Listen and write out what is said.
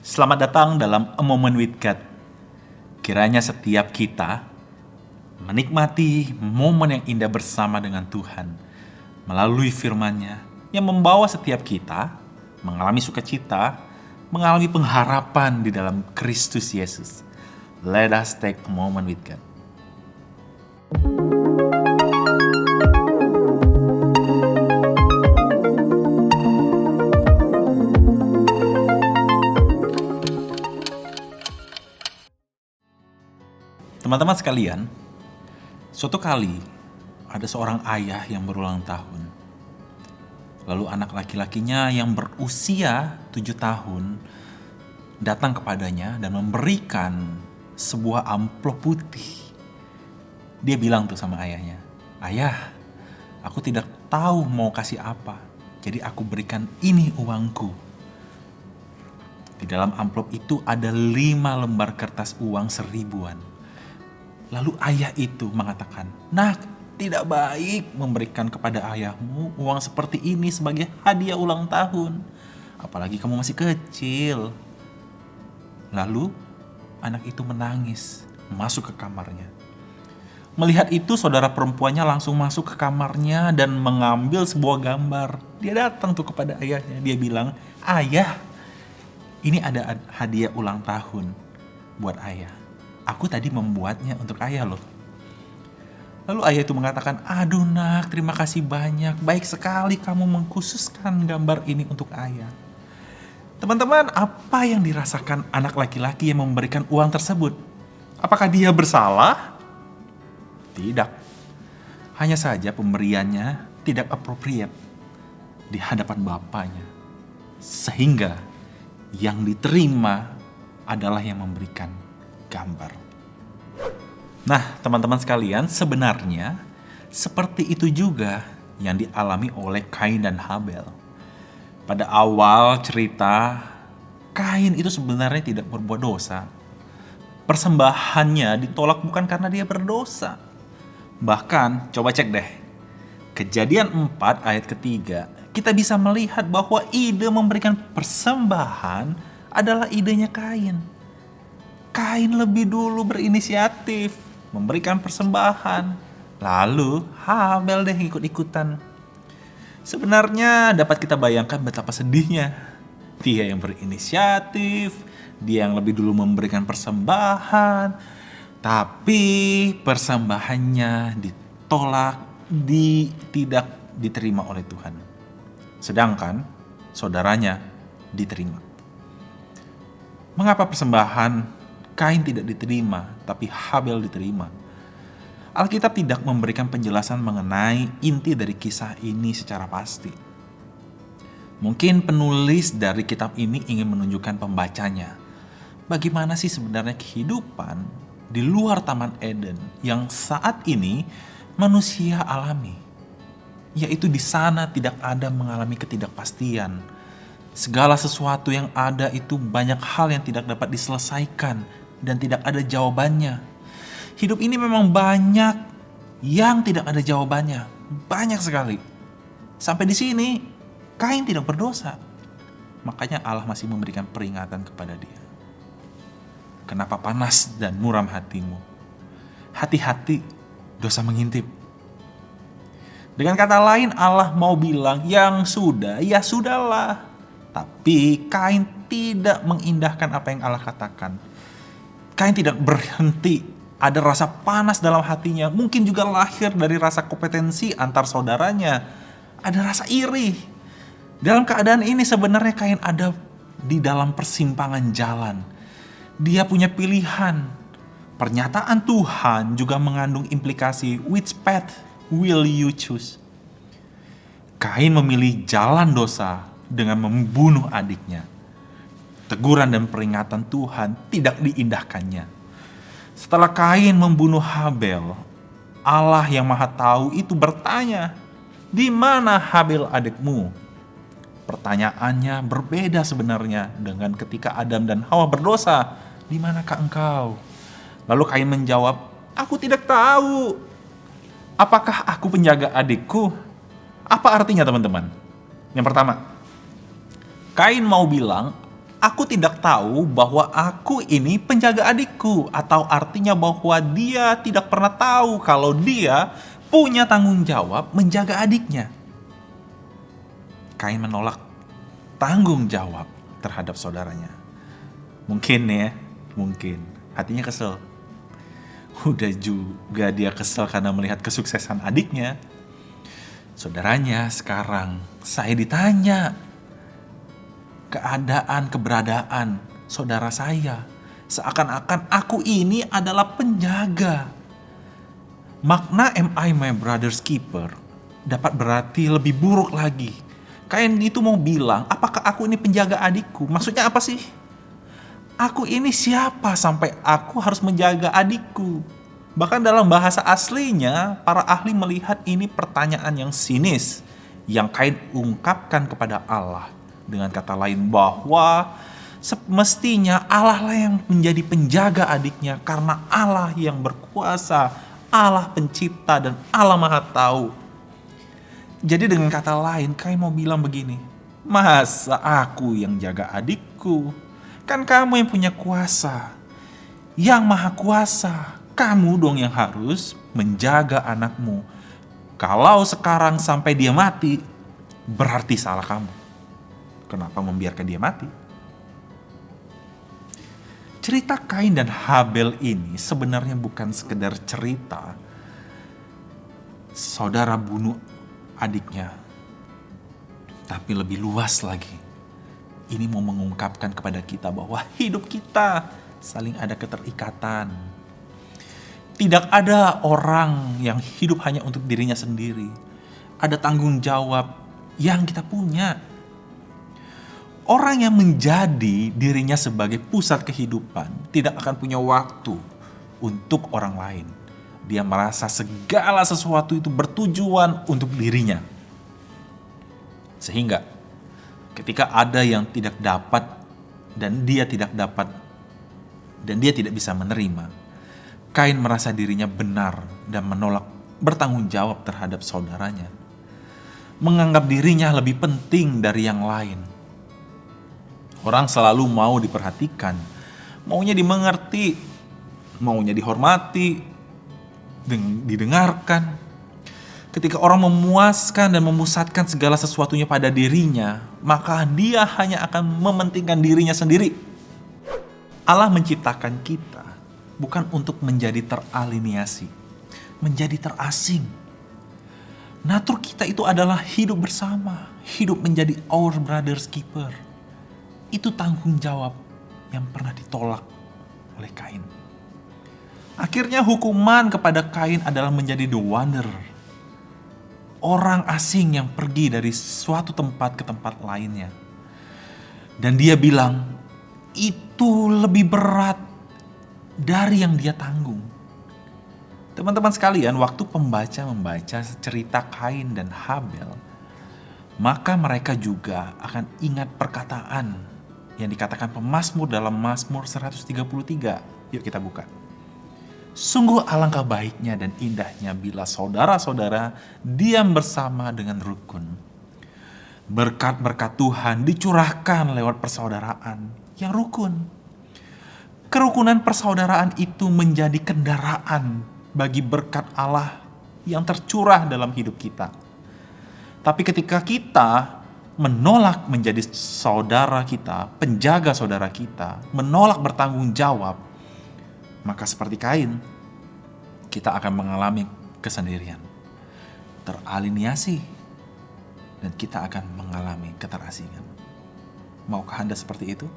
Selamat datang dalam A Moment with God. Kiranya setiap kita menikmati momen yang indah bersama dengan Tuhan melalui firman-Nya yang membawa setiap kita mengalami sukacita, mengalami pengharapan di dalam Kristus Yesus. Let us take a moment with God. Teman-teman sekalian, suatu kali ada seorang ayah yang berulang tahun. Lalu anak laki-lakinya yang berusia 7 tahun datang kepadanya dan memberikan sebuah amplop putih. Dia bilang tuh sama ayahnya, "Ayah, aku tidak tahu mau kasih apa, jadi aku berikan ini uangku." Di dalam amplop itu ada 5 lembar kertas uang 1000-an. Lalu ayah itu mengatakan, "Nak, tidak baik memberikan kepada ayahmu uang seperti ini sebagai hadiah ulang tahun. Apalagi kamu masih kecil." Lalu anak itu menangis, masuk ke kamarnya. Melihat itu, saudara perempuannya langsung masuk ke kamarnya dan mengambil sebuah gambar. Dia datang tuh kepada ayahnya. Dia bilang, "Ayah, ini ada hadiah ulang tahun buat ayah. Aku tadi membuatnya untuk ayah loh." Lalu ayah itu mengatakan, "Aduh nak, terima kasih banyak. Baik sekali kamu mengkhususkan gambar ini untuk ayah." Teman-teman, apa yang dirasakan anak laki-laki yang memberikan uang tersebut? Apakah dia bersalah? Tidak. Hanya saja pemberiannya tidak appropriate di hadapan bapaknya. Sehingga yang diterima adalah yang memberikan gambar. Nah, teman-teman sekalian, sebenarnya seperti itu juga yang dialami oleh Kain dan Habel. Pada awal cerita, Kain itu sebenarnya tidak berbuat dosa. Persembahannya ditolak bukan karena dia berdosa. Bahkan, coba cek deh. Kejadian 4 ayat ketiga, kita bisa melihat bahwa ide memberikan persembahan adalah idenya Kain. Kain lebih dulu berinisiatif memberikan persembahan. Lalu Habel deh ikut-ikutan. Sebenarnya dapat kita bayangkan betapa sedihnya. Dia yang berinisiatif, dia yang lebih dulu memberikan persembahan, tapi persembahannya ditolak, tidak diterima oleh Tuhan. Sedangkan saudaranya diterima. Mengapa persembahan Kain tidak diterima, tapi Habel diterima? Alkitab tidak memberikan penjelasan mengenai inti dari kisah ini secara pasti. Mungkin penulis dari kitab ini ingin menunjukkan pembacanya bagaimana sih sebenarnya kehidupan di luar Taman Eden yang saat ini manusia alami. Yaitu di sana tidak ada mengalami ketidakpastian. Segala sesuatu yang ada itu banyak hal yang tidak dapat diselesaikan dan tidak ada jawabannya. Hidup ini memang banyak yang tidak ada jawabannya. Banyak sekali. Sampai di sini, Kain tidak berdosa. Makanya Allah masih memberikan peringatan kepada dia. Kenapa panas dan muram hatimu? Hati-hati, dosa mengintip. Dengan kata lain, Allah mau bilang yang sudah, ya sudahlah. Tapi Kain tidak mengindahkan apa yang Allah katakan. Kain tidak berhenti, ada rasa panas dalam hatinya. Mungkin juga lahir dari rasa kompetensi antar saudaranya. Ada rasa iri. Dalam keadaan ini sebenarnya Kain ada di dalam persimpangan jalan. Dia punya pilihan. Pernyataan Tuhan juga mengandung implikasi, which path will you choose? Kain memilih jalan dosa dengan membunuh adiknya. Teguran dan peringatan Tuhan tidak diindahkannya. Setelah Kain membunuh Habel, Allah yang Maha Tahu itu bertanya, "Di mana Habel adikmu?" Pertanyaannya berbeda sebenarnya dengan ketika Adam dan Hawa berdosa. "Di manakah engkau?" Lalu Kain menjawab, "Aku tidak tahu. Apakah aku penjaga adikku?" Apa artinya teman-teman? Yang pertama, Kain mau bilang Aku tidak tahu bahwa aku ini penjaga adikku, atau artinya bahwa dia tidak pernah tahu kalau dia punya tanggung jawab menjaga adiknya. Kain menolak tanggung jawab terhadap saudaranya. Mungkin ya, mungkin hatinya kesel. Udah juga dia kesel karena melihat kesuksesan adiknya. Saudaranya sekarang saya ditanya keberadaan saudara saya. Seakan-akan aku ini adalah penjaga. Makna "Am I my brother's keeper" dapat berarti lebih buruk lagi. Kain itu mau bilang, apakah aku ini penjaga adikku? Maksudnya apa sih? Aku ini siapa sampai aku harus menjaga adikku? Bahkan dalam bahasa aslinya, para ahli melihat ini pertanyaan yang sinis yang Kain ungkapkan kepada Allah. Dengan kata lain bahwa semestinya Allah lah yang menjadi penjaga adiknya karena Allah yang berkuasa, Allah pencipta dan Allah maha tahu. Jadi dengan kata lain, Kain mau bilang begini, masa aku yang jaga adikku? Kan kamu yang punya kuasa, yang maha kuasa. Kamu dong yang harus menjaga anakmu. Kalau sekarang sampai dia mati, berarti salah kamu. Kenapa membiarkan dia mati? Cerita Kain dan Habel ini sebenarnya bukan sekedar cerita saudara bunuh adiknya, tapi lebih luas lagi. Ini mau mengungkapkan kepada kita bahwa hidup kita saling ada keterikatan. Tidak ada orang yang hidup hanya untuk dirinya sendiri. Ada tanggung jawab yang kita punya. Orang yang menjadi dirinya sebagai pusat kehidupan tidak akan punya waktu untuk orang lain. Dia merasa segala sesuatu itu bertujuan untuk dirinya. Sehingga ketika ada yang tidak dapat dan dia tidak bisa menerima, Kain merasa dirinya benar dan menolak bertanggung jawab terhadap saudaranya. Menganggap dirinya lebih penting dari yang lain. Orang selalu mau diperhatikan, maunya dimengerti, maunya dihormati, didengarkan. Ketika orang memuaskan dan memusatkan segala sesuatunya pada dirinya, maka dia hanya akan mementingkan dirinya sendiri. Allah menciptakan kita bukan untuk menjadi teraliniasi, menjadi terasing. Natur kita itu adalah hidup bersama, hidup menjadi our brother's keeper. Itu tanggung jawab yang pernah ditolak oleh Kain. Akhirnya hukuman kepada Kain adalah menjadi the wanderer. Orang asing yang pergi dari suatu tempat ke tempat lainnya. Dan dia bilang, itu lebih berat dari yang dia tanggung. Teman-teman sekalian, waktu pembaca membaca cerita Kain dan Habel, maka mereka juga akan ingat perkataan yang dikatakan pemazmur dalam Mazmur 133. Yuk kita buka. Sungguh alangkah baiknya dan indahnya bila saudara-saudara diam bersama dengan rukun. Berkat-berkat Tuhan dicurahkan lewat persaudaraan yang rukun. Kerukunan persaudaraan itu menjadi kendaraan bagi berkat Allah yang tercurah dalam hidup kita. Tapi ketika kita menolak menjadi saudara kita, penjaga saudara kita, menolak bertanggung jawab, maka seperti Kain, kita akan mengalami kesendirian, teraliniasi, dan kita akan mengalami keterasingan. Maukah Anda seperti itu?